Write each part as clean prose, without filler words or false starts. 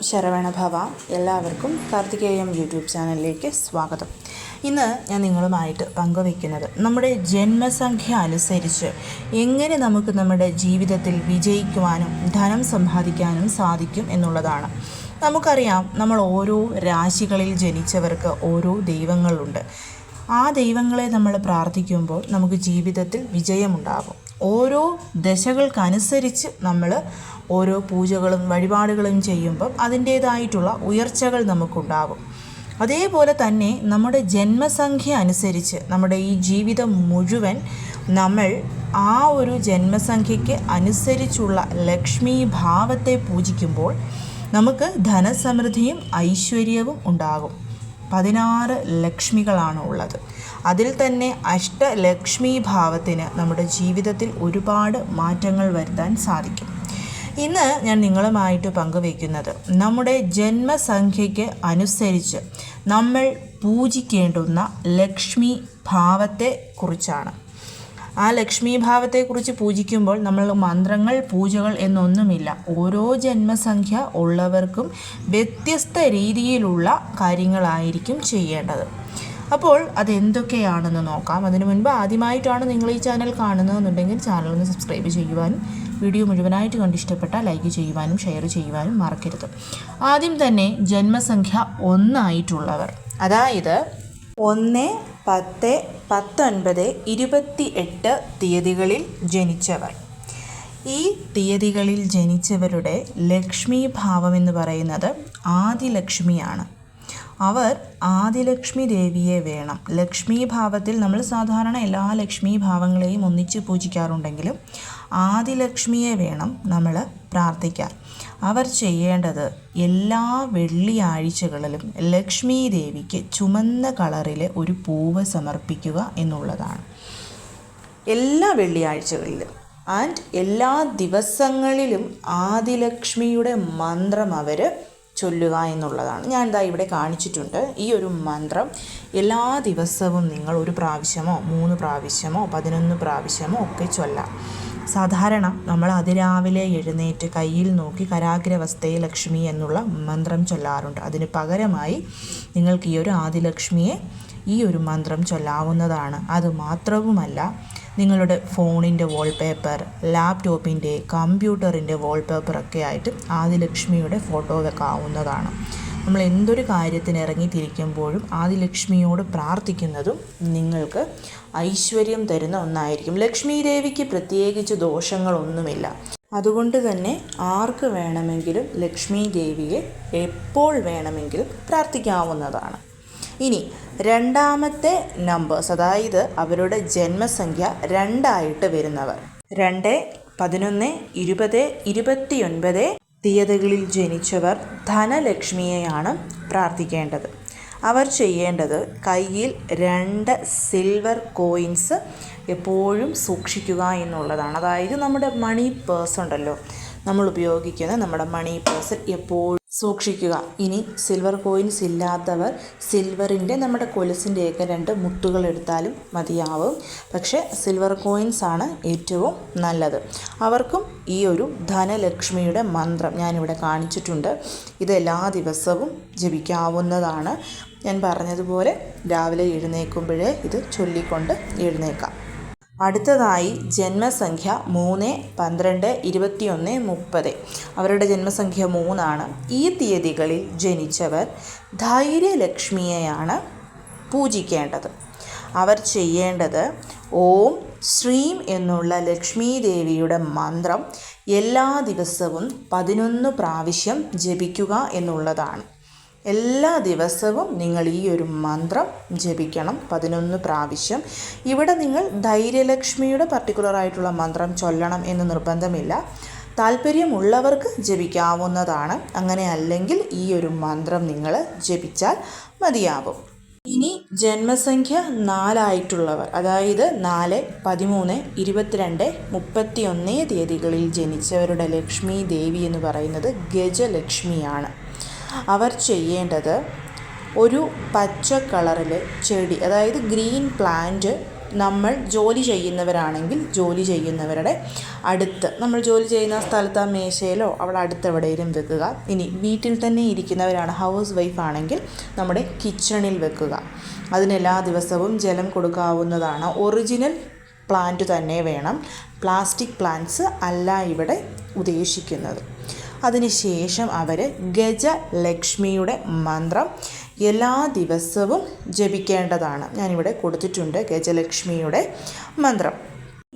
ശരവണഭവ. എല്ലാവർക്കും കാർത്തികേയം യൂട്യൂബ് ചാനലിലേക്ക് സ്വാഗതം. ഇന്ന് ഞാൻ നിങ്ങളുമായിട്ട് പങ്കുവയ്ക്കുന്നത് നമ്മുടെ ജന്മസംഖ്യ അനുസരിച്ച് എങ്ങനെ നമുക്ക് നമ്മുടെ ജീവിതത്തിൽ വിജയിക്കുവാനും ധനം സമ്പാദിക്കാനും സാധിക്കും എന്നുള്ളതാണ്. നമുക്കറിയാം, നമ്മൾ ഓരോ രാശികളിൽ ജനിച്ചവർക്ക് ഓരോ ദൈവങ്ങളുണ്ട്. ആ ദൈവങ്ങളെ നമ്മൾ പ്രാർത്ഥിക്കുമ്പോൾ നമുക്ക് ജീവിതത്തിൽ വിജയമുണ്ടാകും. ഓരോ ദശകൾക്കനുസരിച്ച് നമ്മൾ ഓരോ പൂജകളും വഴിപാടുകളും ചെയ്യുമ്പം അതിൻ്റേതായിട്ടുള്ള ഉയർച്ചകൾ നമുക്കുണ്ടാകും. അതേപോലെ തന്നെ നമ്മുടെ ജന്മസംഖ്യ അനുസരിച്ച് നമ്മുടെ ഈ ജീവിതം മുഴുവൻ നമ്മൾ ആ ഒരു ജന്മസംഖ്യയ്ക്ക് അനുസരിച്ചുള്ള ലക്ഷ്മി ഭാവത്തെ പൂജിക്കുമ്പോൾ നമുക്ക് ധനസമൃദ്ധിയും ഐശ്വര്യവും ഉണ്ടാകും. 16 ലക്ഷ്മികളാണ് ഉള്ളത്. അതിൽ തന്നെ അഷ്ടലക്ഷ്മി ഭാവത്തിന് നമ്മുടെ ജീവിതത്തിൽ ഒരുപാട് മാറ്റങ്ങൾ വരുത്താൻ സാധിക്കും. ഇന്ന് ഞാൻ നിങ്ങളുമായിട്ട് പങ്കുവയ്ക്കുന്നത് നമ്മുടെ ജന്മസംഖ്യയ്ക്ക് അനുസരിച്ച് നമ്മൾ പൂജിക്കേണ്ടുന്ന ലക്ഷ്മി ഭാവത്തെ കുറിച്ചാണ്. ആ ലക്ഷ്മി ഭാവത്തെക്കുറിച്ച് പൂജിക്കുമ്പോൾ നമ്മൾ മന്ത്രങ്ങൾ, പൂജകൾ എന്നൊന്നുമില്ല. ഓരോ ജന്മസംഖ്യ ഉള്ളവർക്കും വ്യത്യസ്ത രീതിയിലുള്ള കാര്യങ്ങളായിരിക്കും ചെയ്യേണ്ടത്. അപ്പോൾ അതെന്തൊക്കെയാണെന്ന് നോക്കാം. അതിനു മുൻപ് ആദ്യമായിട്ടാണ് നിങ്ങൾ ഈ ചാനൽ കാണുന്നതെന്നുണ്ടെങ്കിൽ ചാനൽ ഒന്ന് സബ്സ്ക്രൈബ് ചെയ്യുവാനും വീഡിയോ മുഴുവനായിട്ട് കണ്ടിഷ്ടപ്പെട്ടാൽ ലൈക്ക് ചെയ്യുവാനും ഷെയർ ചെയ്യുവാനും മറക്കരുത്. ആദ്യം തന്നെ ജന്മസംഖ്യ 1 ആയിട്ടുള്ളവർ, അതായത് 1, 10, 19, 28 തീയതികളിൽ ജനിച്ചവർ. ഈ തീയതികളിൽ ജനിച്ചവരുടെ ലക്ഷ്മി ഭാവം എന്ന് പറയുന്നത് ആദിലക്ഷ്മിയാണ്. അവർ ആദിലക്ഷ്മി ദേവിയെ വേണം. ലക്ഷ്മി ഭാവത്തിൽ നമ്മൾ സാധാരണ എല്ലാ ലക്ഷ്മി ഭാവങ്ങളെയും ഒന്നിച്ച് പൂജിക്കാറുണ്ടെങ്കിലും ആദിലക്ഷ്മിയെ വേണം നമ്മൾ പ്രാർത്ഥിക്കാൻ. അവർ ചെയ്യേണ്ടത് എല്ലാ വെള്ളിയാഴ്ചകളിലും ലക്ഷ്മി ദേവിക്ക് ചുമന്ന കളറിലെ ഒരു പൂവ് സമർപ്പിക്കുക എന്നുള്ളതാണ്. എല്ലാ വെള്ളിയാഴ്ചകളിലും ആൻഡ് എല്ലാ ദിവസങ്ങളിലും ആദിലക്ഷ്മിയുടെ മന്ത്രം അവർ ചൊല്ലുക എന്നുള്ളതാണ്. ഞാൻ ഇവിടെ കാണിച്ചിട്ടുണ്ട്. ഈ ഒരു മന്ത്രം എല്ലാ ദിവസവും നിങ്ങൾ 1 പ്രാവശ്യമോ 3 പ്രാവശ്യമോ 11 പ്രാവശ്യമോ ഒക്കെ ചൊല്ലാം. സാധാരണ നമ്മൾ അതിരാവിലെ എഴുന്നേറ്റ് കയ്യിൽ നോക്കി കരാഗ്രവസ്ഥേ ലക്ഷ്മി എന്നുള്ള മന്ത്രം ചൊല്ലാറുണ്ട്. അതിന് പകരമായി നിങ്ങൾക്ക് ഈ ഒരു ആദിലക്ഷ്മിയെ ഈ ഒരു മന്ത്രം ചൊല്ലാവുന്നതാണ്. അതുമാത്രവുമല്ല, നിങ്ങളുടെ ഫോണിൻ്റെ വാൾപേപ്പർ, ലാപ്ടോപ്പിൻ്റെ, കമ്പ്യൂട്ടറിൻ്റെ വാൾപേപ്പറൊക്കെ ആയിട്ട് ആദിലക്ഷ്മിയുടെ ഫോട്ടോ വെക്കാവുന്നതാണ്. നമ്മൾ എന്തൊരു കാര്യത്തിന് ഇറങ്ങിത്തിരിക്കുമ്പോഴും ആദിലക്ഷ്മിയോട് പ്രാർത്ഥിക്കുന്നതും നിങ്ങൾക്ക് ഐശ്വര്യം തരുന്ന ഒന്നായിരിക്കും. ലക്ഷ്മി ദേവിക്ക് പ്രത്യേകിച്ച് ദോഷങ്ങളൊന്നുമില്ല. അതുകൊണ്ട് തന്നെ ആർക്ക് വേണമെങ്കിലും ലക്ഷ്മി ദേവിയെ എപ്പോൾ വേണമെങ്കിലും പ്രാർത്ഥിക്കാവുന്നതാണ്. ഇനി രണ്ടാമത്തെ നമ്പേഴ്സ്, അതായത് അവരുടെ ജന്മസംഖ്യ 2 ആയിട്ട് വരുന്നവർ, 2, 11, 20, 29 തീയതികളിൽ ജനിച്ചവർ ധനലക്ഷ്മിയെയാണ് പ്രാർത്ഥിക്കേണ്ടത്. അവർ ചെയ്യേണ്ടത് കയ്യിൽ 2 സിൽവർ കോയിൻസ് എപ്പോഴും സൂക്ഷിക്കുക എന്നുള്ളതാണ്. അതായത് നമ്മുടെ മണി പേഴ്സ് ഉണ്ടല്ലോ, നമ്മൾ ഉപയോഗിക്കുന്ന നമ്മുടെ മണി പേഴ്സ് എപ്പോഴും സൂക്ഷിക്കുക. ഇനി സിൽവർ കോയിൻസ് ഇല്ലാത്തവർ സിൽവറിൻ്റെ നമ്മുടെ കൊലുസിൻ്റെയൊക്കെ 2 മുത്തുകൾ എടുത്താലും മതിയാവും. പക്ഷേ സിൽവർ കോയിൻസ് ആണ് ഏറ്റവും നല്ലത്. അവർക്കും ഈ ഒരു ധനലക്ഷ്മിയുടെ മന്ത്രം ഞാനിവിടെ കാണിച്ചിട്ടുണ്ട്. ഇത് എല്ലാ ദിവസവും ജപിക്കാവുന്നതാണ്. ഞാൻ പറഞ്ഞതുപോലെ രാവിലെ എഴുന്നേൽക്കുമ്പോഴേ ഇത് ചൊല്ലിക്കൊണ്ട് എഴുന്നേൽക്കാം. അടുത്തതായി ജന്മസംഖ്യ 3, 12, 21, 30. അവരുടെ ജന്മസംഖ്യ 3 ആണ്. ഈ തീയതികളിൽ ജനിച്ചവർ ധൈര്യലക്ഷ്മിയെയാണ് പൂജിക്കേണ്ടത്. അവർ ചെയ്യേണ്ടത് ഓം ശ്രീം എന്നുള്ള ലക്ഷ്മി ദേവിയുടെ മന്ത്രം എല്ലാ ദിവസവും 11 പ്രാവശ്യം ജപിക്കുക എന്നുള്ളതാണ്. എല്ലാ ദിവസവും നിങ്ങൾ ഈ ഒരു മന്ത്രം ജപിക്കണം 11 പ്രാവശ്യം. ഇവിടെ നിങ്ങൾ ധൈര്യലക്ഷ്മിയുടെ പർട്ടിക്കുലറായിട്ടുള്ള മന്ത്രം ചൊല്ലണം എന്ന് നിർബന്ധമില്ല. താല്പര്യമുള്ളവർക്ക് ജപിക്കാവുന്നതാണ്. അങ്ങനെ അല്ലെങ്കിൽ ഈ ഒരു മന്ത്രം നിങ്ങൾ ജപിച്ചാൽ മതിയാവും. ഇനി ജന്മസംഖ്യ 4 ആയിട്ടുള്ളവർ, അതായത് 4, 13, 22, 31 തീയതികളിൽ ജനിച്ചവരുടെ ലക്ഷ്മി ദേവി എന്ന് പറയുന്നത് ഗജലക്ഷ്മിയാണ്. അവർ ചെയ്യേണ്ടത് ഒരു പച്ച കളറിൽ ചെടി, അതായത് ഗ്രീൻ പ്ലാന്റ് നമ്മൾ ജോലി ചെയ്യുന്നവരാണെങ്കിൽ ജോലി ചെയ്യുന്നവരുടെ അടുത്ത്, നമ്മൾ ജോലി ചെയ്യുന്ന സ്ഥലത്ത് ആ മേശയിലോ അവിടെ അടുത്തെവിടെയും വെക്കുക. ഇനി വീട്ടിൽ തന്നെ ഇരിക്കുന്നവരാണ്, ഹൗസ് വൈഫ് ആണെങ്കിൽ നമ്മുടെ കിച്ചണിൽ വെക്കുക. അതിനെല്ലാ ദിവസവും ജലം കൊടുക്കാവുന്നതാണ്. ഒറിജിനൽ പ്ലാന്റ് തന്നെ വേണം, പ്ലാസ്റ്റിക് പ്ലാന്റ്സ് അല്ല ഇവിടെ ഉദ്ദേശിക്കുന്നത്. അതിനുശേഷം അവർ ഗജലക്ഷ്മിയുടെ മന്ത്രം എല്ലാ ദിവസവും ജപിക്കേണ്ടതാണ്. ഞാനിവിടെ കൊടുത്തിട്ടുണ്ട് ഗജലക്ഷ്മിയുടെ മന്ത്രം.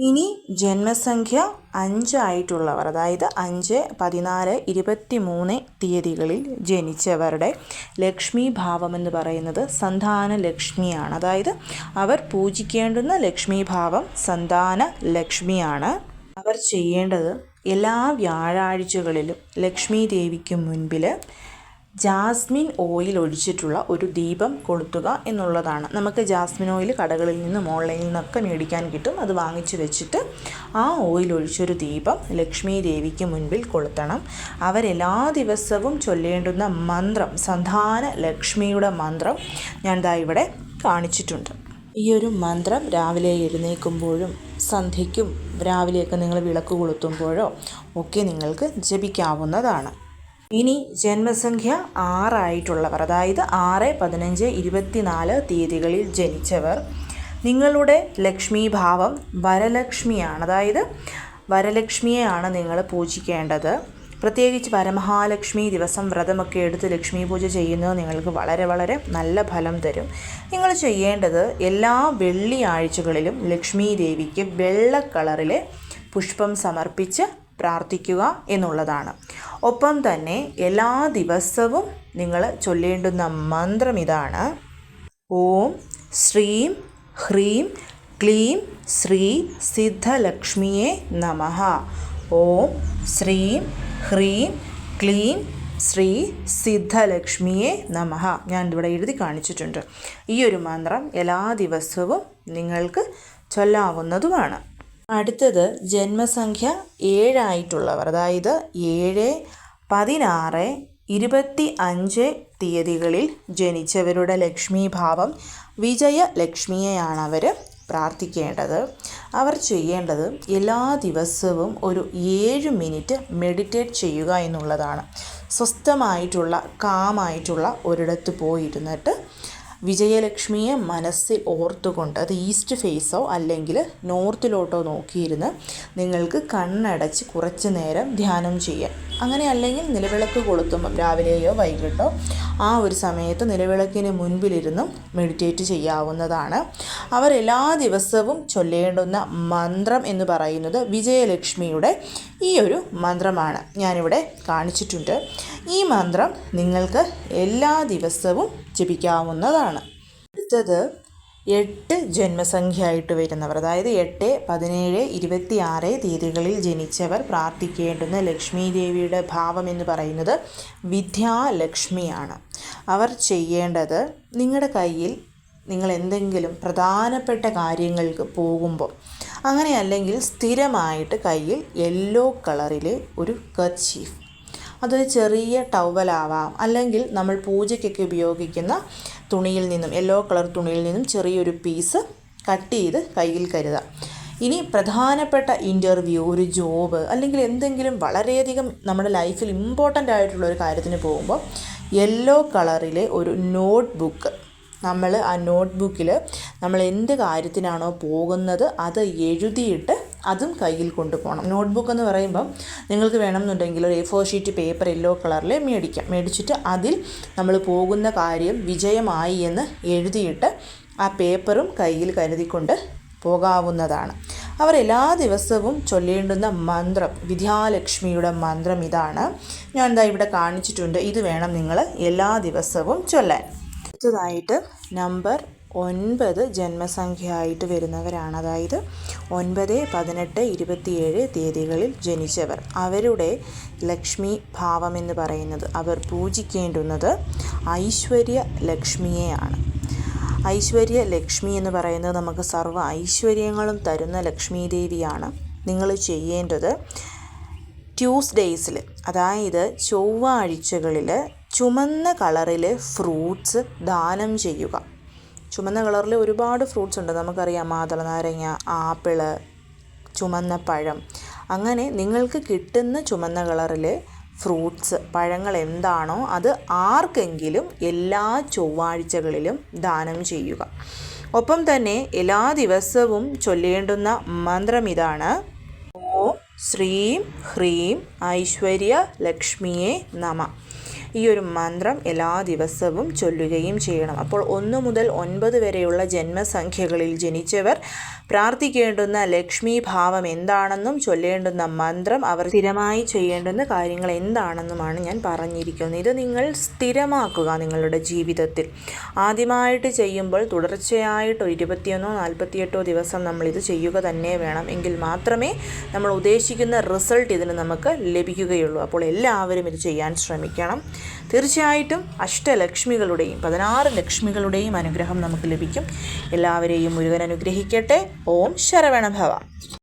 ഇനി ജന്മസംഖ്യ 5 ആയിട്ടുള്ളവർ, അതായത് 5, 14, 23 തീയതികളിൽ ജനിച്ചവരുടെ ലക്ഷ്മി ഭാവം എന്ന് പറയുന്നത് സന്താന ലക്ഷ്മിയാണ്. അതായത് അവർ പൂജിക്കേണ്ടുന്ന ലക്ഷ്മി ഭാവം സന്താന ലക്ഷ്മിയാണ്. അവർ ചെയ്യേണ്ടത് എല്ലാ വ്യാഴാഴ്ചകളിലും ലക്ഷ്മി ദേവിക്ക് മുൻപിൽ ജാസ്മിൻ ഓയിൽ ഒഴിച്ചിട്ടുള്ള ഒരു ദീപം കൊളുത്തുക എന്നുള്ളതാണ്. നമുക്ക് ജാസ്മിൻ ഓയിൽ കടകളിൽ നിന്നും ഓൺലൈനിൽ നിന്നൊക്കെ മേടിക്കാൻ കിട്ടും. അത് വാങ്ങിച്ചു വെച്ചിട്ട് ആ ഓയിൽ ഒഴിച്ചൊരു ദീപം ലക്ഷ്മി ദേവിക്ക് മുൻപിൽ കൊളുത്തണം. അവരെല്ലാ ദിവസവും ചൊല്ലേണ്ടുന്ന മന്ത്രം, സന്താന ലക്ഷ്മിയുടെ മന്ത്രം ഞാൻ ദാ ഇവിടെ കാണിച്ചിട്ടുണ്ട്. ഈ ഒരു മന്ത്രം രാവിലെ എഴുന്നേൽക്കുമ്പോഴും സന്ധ്യയ്ക്കും രാവിലെയൊക്കെ നിങ്ങൾ വിളക്ക് കൊളുത്തുമ്പോഴോ ഒക്കെ നിങ്ങൾക്ക് ജപിക്കാവുന്നതാണ്. ഇനി ജന്മസംഖ്യ 6 ആയിട്ടുള്ളവർ, അതായത് 6, 15, 24 തീയതികളിൽ ജനിച്ചവർ, നിങ്ങളുടെ ലക്ഷ്മി ഭാവം വരലക്ഷ്മിയാണ്. അതായത് വരലക്ഷ്മിയെയാണ് നിങ്ങൾ പൂജിക്കേണ്ടത്. പ്രത്യേകിച്ച് വരമഹാലക്ഷ്മി ദിവസം വ്രതമൊക്കെ എടുത്ത് ലക്ഷ്മി പൂജ ചെയ്യുന്നത് നിങ്ങൾക്ക് വളരെ വളരെ നല്ല ഫലം തരും. നിങ്ങൾ ചെയ്യേണ്ടത് എല്ലാ വെള്ളിയാഴ്ചകളിലും ലക്ഷ്മി ദേവിക്ക് വെള്ള കളറിലെ പുഷ്പം സമർപ്പിച്ച് പ്രാർത്ഥിക്കുക എന്നുള്ളതാണ്. ഒപ്പം തന്നെ എല്ലാ ദിവസവും നിങ്ങൾ ചൊല്ലേണ്ടുന്ന മന്ത്രം ഇതാണ്: ഓം ശ്രീം ഹ്രീം ക്ലീം ശ്രീ സിദ്ധലക്ഷ്മിയേ നമഃ. ഓം ശ്രീം ഹ്രീം ക്ലീം ശ്രീ സിദ്ധലക്ഷ്മിയേ നമഃ. ഞാൻ ഇവിടെ എഴുതി കാണിച്ചിട്ടുണ്ട്. ഈ ഒരു മന്ത്രം എല്ലാ ദിവസവും നിങ്ങൾക്ക് ചൊല്ലാവുന്നതുമാണ്. അടുത്തത് ജന്മസംഖ്യ 7 ആയിട്ടുള്ളവർ, അതായത് 7, 16, 25 തീയതികളിൽ ജനിച്ചവരുടെ ലക്ഷ്മി ഭാവം വിജയലക്ഷ്മിയെയാണ് അവർ പ്രാർത്ഥിക്കേണ്ടത്. അവർ ചെയ്യേണ്ടത് എല്ലാ ദിവസവും ഒരു 7 മിനിറ്റ് മെഡിറ്റേറ്റ് ചെയ്യുക എന്നുള്ളതാണ്. സ്വസ്ഥമായിട്ടുള്ള കാമായിട്ടുള്ള ഒരിടത്ത് പോയിരുന്നിട്ട് വിജയലക്ഷ്മിയെ മനസ്സിൽ ഓർത്തുകൊണ്ട്, അത് ഈസ്റ്റ് ഫേസോ അല്ലെങ്കിൽ നോർത്തിലോട്ടോ നോക്കിയിരുന്ന് നിങ്ങൾക്ക് കണ്ണടച്ച് കുറച്ച് നേരം ധ്യാനം ചെയ്യാം. അങ്ങനെ അല്ലെങ്കിൽ നിലവിളക്ക് കൊളുത്തുമ്പം രാവിലെയോ വൈകിട്ടോ ആ ഒരു സമയത്ത് നിലവിളക്കിന് മുൻപിലിരുന്നും മെഡിറ്റേറ്റ് ചെയ്യാവുന്നതാണ്. അവർ എല്ലാ ദിവസവും ചൊല്ലേണ്ടുന്ന മന്ത്രം എന്ന് പറയുന്നത് വിജയലക്ഷ്മിയുടെ ഈ ഒരു മന്ത്രമാണ്. ഞാനിവിടെ കാണിച്ചിട്ടുണ്ട്. ഈ മന്ത്രം നിങ്ങൾക്ക് എല്ലാ ദിവസവും ജപിക്കാവുന്നതാണ്. അടുത്തത് 8 ജന്മസംഖ്യയായിട്ട് വരുന്നവർ, അതായത് 8, 17, 26 തീയതികളിൽ ജനിച്ചവർ പ്രാർത്ഥിക്കേണ്ടുന്ന ലക്ഷ്മി ദേവിയുടെ ഭാവം എന്ന് പറയുന്നത് വിദ്യാലക്ഷ്മിയാണ്. അവർ ചെയ്യേണ്ടത്, നിങ്ങളുടെ കയ്യിൽ നിങ്ങൾ എന്തെങ്കിലും പ്രധാനപ്പെട്ട കാര്യങ്ങൾക്ക് പോകുമ്പോൾ, അങ്ങനെ അല്ലെങ്കിൽ സ്ഥിരമായിട്ട് കയ്യിൽ യെല്ലോ കളറിലെ ഒരു കർച്ചീഫ്, അതൊരു ചെറിയ ടവലാവാം, അല്ലെങ്കിൽ നമ്മൾ പൂജയ്ക്കൊക്കെ ഉപയോഗിക്കുന്ന തുണിയിൽ നിന്നും, യെല്ലോ കളർ തുണിയിൽ നിന്നും ചെറിയൊരു പീസ് കട്ട് ചെയ്ത് കയ്യിൽ കരുതാം. ഇനി പ്രധാനപ്പെട്ട ഇൻ്റർവ്യൂ, ഒരു ജോബ്, അല്ലെങ്കിൽ എന്തെങ്കിലും വളരെയധികം നമ്മുടെ ലൈഫിൽ ഇമ്പോർട്ടൻ്റ് ആയിട്ടുള്ള ഒരു കാര്യത്തിന് പോകുമ്പോൾ യെല്ലോ കളറിലെ ഒരു നോട്ട് ബുക്ക്, നമ്മൾ ആ നോട്ട് ബുക്കിൽ നമ്മൾ എന്ത് കാര്യത്തിനാണോ പോകുന്നത് അത് എഴുതിയിട്ട് അതും കയ്യിൽ കൊണ്ടുപോകണം. നോട്ട് ബുക്ക് എന്ന് പറയുമ്പം നിങ്ങൾക്ക് വേണമെന്നുണ്ടെങ്കിൽ ഒരു A4 ഷീറ്റ് പേപ്പർ യെല്ലോ കളറിൽ മേടിച്ചിട്ട് അതിൽ നമ്മൾ പോകുന്ന കാര്യം വിജയമായി എന്ന് എഴുതിയിട്ട് ആ പേപ്പറും കയ്യിൽ കരുതിക്കൊണ്ട് പോകാവുന്നതാണ്. അവർ എല്ലാ ദിവസവും ചൊല്ലേണ്ടുന്ന മന്ത്രം, വിദ്യാലക്ഷ്മിയുടെ മന്ത്രം ഇതാണ്. ഞാൻ ദാ ഇവിടെ കാണിച്ചിട്ടുണ്ട്. ഇത് വേണം നിങ്ങൾ എല്ലാ ദിവസവും ചൊല്ലാൻ. അടുത്തതായിട്ട് നമ്പർ 9 ജന്മസംഖ്യയായിട്ട് വരുന്നവരാണ്, അതായത് 9, 18, 27 തീയതികളിൽ ജനിച്ചവർ. അവരുടെ ലക്ഷ്മി ഭാവം എന്ന് പറയുന്നത്, അവർ പൂജിക്കേണ്ടുന്നത് ഐശ്വര്യ ലക്ഷ്മിയെയാണ്. ഐശ്വര്യ ലക്ഷ്മി എന്ന് പറയുന്നത് നമുക്ക് സർവ്വ ഐശ്വര്യങ്ങളും തരുന്ന ലക്ഷ്മി ദേവിയാണ്. നിങ്ങൾ ചെയ്യേണ്ടത് ട്യൂസ്ഡേയ്സിൽ, അതായത് ചൊവ്വാഴ്ചകളിൽ ചുമന്ന കളറിൽ ഫ്രൂട്ട്സ് ദാനം ചെയ്യുക. ചുമന്ന കളറിൽ ഒരുപാട് ഫ്രൂട്ട്സ് ഉണ്ട്. നമുക്കറിയാം മാതള നാരങ്ങ, ആപ്പിള്, ചുമന്ന പഴം. അങ്ങനെ നിങ്ങൾക്ക് കിട്ടുന്ന ചുമന്ന കളറിൽ ഫ്രൂട്ട്സ്, പഴങ്ങൾ എന്താണോ അത് ആർക്കെങ്കിലും എല്ലാ ചൊവ്വാഴ്ചകളിലും ദാനം ചെയ്യുക. ഒപ്പം തന്നെ എല്ലാ ദിവസവും ചൊല്ലേണ്ടുന്ന മന്ത്രം ഇതാണ്: ഓം ശ്രീം ഹ്രീം ഐശ്വര്യ ലക്ഷ്മിയെ നമ. ഈ ഒരു മന്ത്രം എല്ലാ ദിവസവും ചൊല്ലുകയും ചെയ്യണം. അപ്പോൾ 1 മുതൽ 9 വരെയുള്ള ജന്മസംഖ്യകളിൽ ജനിച്ചവർ പ്രാർത്ഥിക്കേണ്ടുന്ന ലക്ഷ്മി ഭാവം എന്താണെന്നും ചൊല്ലേണ്ടുന്ന മന്ത്രം, അവർ സ്ഥിരമായി ചെയ്യേണ്ടുന്ന കാര്യങ്ങൾ എന്താണെന്നുമാണ് ഞാൻ പറഞ്ഞിരിക്കുന്നത്. ഇത് നിങ്ങൾ സ്ഥിരമാക്കുക നിങ്ങളുടെ ജീവിതത്തിൽ. ആദ്യമായിട്ട് ചെയ്യുമ്പോൾ തുടർച്ചയായിട്ട് 21 48 ദിവസം നമ്മളിത് ചെയ്യുക തന്നെ വേണം. എങ്കിൽ മാത്രമേ നമ്മൾ ഉദ്ദേശിക്കുന്ന റിസൾട്ട് ഇതിന് നമുക്ക് ലഭിക്കുകയുള്ളൂ. അപ്പോൾ എല്ലാവരും ഇത് ചെയ്യാൻ ശ്രമിക്കണം. തീർച്ചയായിട്ടും അഷ്ടലക്ഷ്മികളുടെയും 16 ലക്ഷ്മികളുടെയും അനുഗ്രഹം നമുക്ക് ലഭിക്കും. എല്ലാവരെയും മുരുകൻ അനുഗ്രഹിക്കട്ടെ. ഓം ശരവണഭവ.